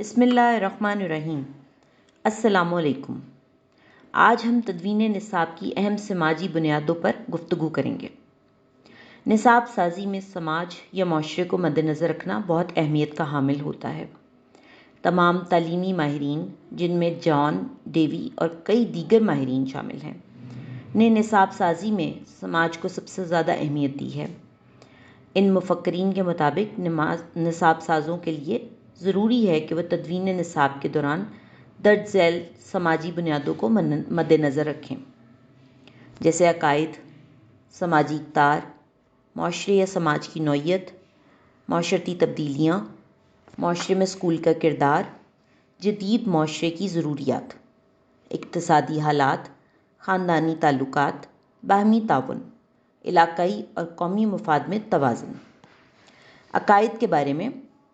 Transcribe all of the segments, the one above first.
بسم اللہ الرحمن الرحیم۔ السلام علیکم۔ آج ہم تدوین نصاب کی اہم سماجی بنیادوں پر گفتگو کریں گے۔ نصاب سازی میں سماج یا معاشرے کو مد نظر رکھنا بہت اہمیت کا حامل ہوتا ہے۔ تمام تعلیمی ماہرین، جن میں جان ڈیوی اور کئی دیگر ماہرین شامل ہیں، نے نصاب سازی میں سماج کو سب سے زیادہ اہمیت دی ہے۔ ان مفکرین کے مطابق نصاب سازوں کے لیے ضروری ہے کہ وہ تدوین نصاب کے دوران درج ذیل سماجی بنیادوں کو مد نظر رکھیں، جیسے عقائد، سماجی اقدار، معاشرے یا سماج کی نوعیت، معاشرتی تبدیلیاں، معاشرے میں اسکول کا کردار، جدید معاشرے کی ضروریات، اقتصادی حالات، خاندانی تعلقات، باہمی تعاون، علاقائی اور قومی مفاد میں توازن۔ عقائد کے بارے میں،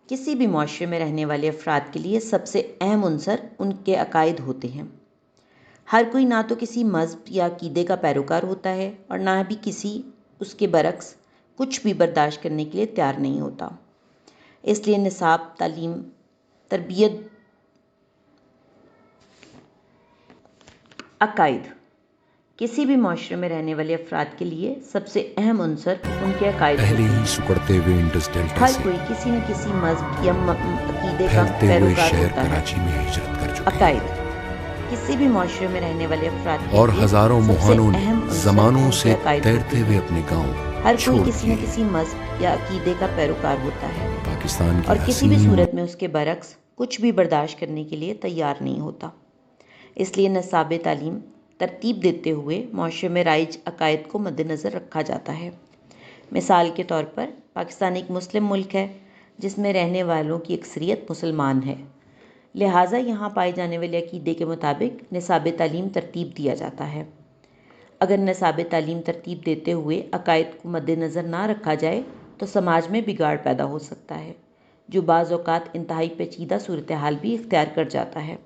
کسی بھی معاشرے میں رہنے والے افراد کے لیے سب سے اہم عنصر ان کے عقائد ہوتے ہیں۔ ہر کوئی نہ تو کسی مذہب یا عقیدے کا پیروکار ہوتا ہے اور نہ بھی کسی اس کے برعکس کچھ بھی برداشت کرنے کے لیے تیار نہیں ہوتا۔ اس لیے نصاب تعلیم تربیت عقائد کسی بھی معاشرے میں رہنے والے افراد کے لیے سب سے اہم عنصر ان کے عقائد ہوتے ہیں۔ سکڑتے ہوئے انڈس ڈیلٹا ہر سے کوئی کسی نہ کسی مذہب یا عقیدے کا پھیلتے ہوئے پیروکار شہر ہوتا ہے۔ کراچی میں ہجرت کر چکے ہیں عقائد کسی بھی معاشرے میں رہنے والے افراد کے اور لیے ہزاروں سب سے موہانوں نے اہم عنصر زمانوں ان سے کے عقائد ہوتے تیرتے ہیں۔ ہوئے اپنے گاؤں ہر کوئی چھوڑ کسی نہ دیے۔ کسی مذہب یا عقیدے کا پیروکار ہوتا ہے پاکستان کی اور کسی بھی حسین صورت میں اس کے برعکس کچھ بھی برداشت کرنے کے لیے تیار نہیں ہوتا۔ اس لیے نصاب تعلیم ترتیب دیتے ہوئے معاشرے میں رائج عقائد کو مد نظر رکھا جاتا ہے۔ مثال کے طور پر پاکستان ایک مسلم ملک ہے جس میں رہنے والوں کی اکثریت مسلمان ہے، لہٰذا یہاں پائے جانے والے عقیدے کے مطابق نصاب تعلیم ترتیب دیا جاتا ہے۔ اگر نصاب تعلیم ترتیب دیتے ہوئے عقائد کو مد نظر نہ رکھا جائے تو سماج میں بگاڑ پیدا ہو سکتا ہے، جو بعض اوقات انتہائی پیچیدہ صورتحال بھی اختیار کر جاتا ہے۔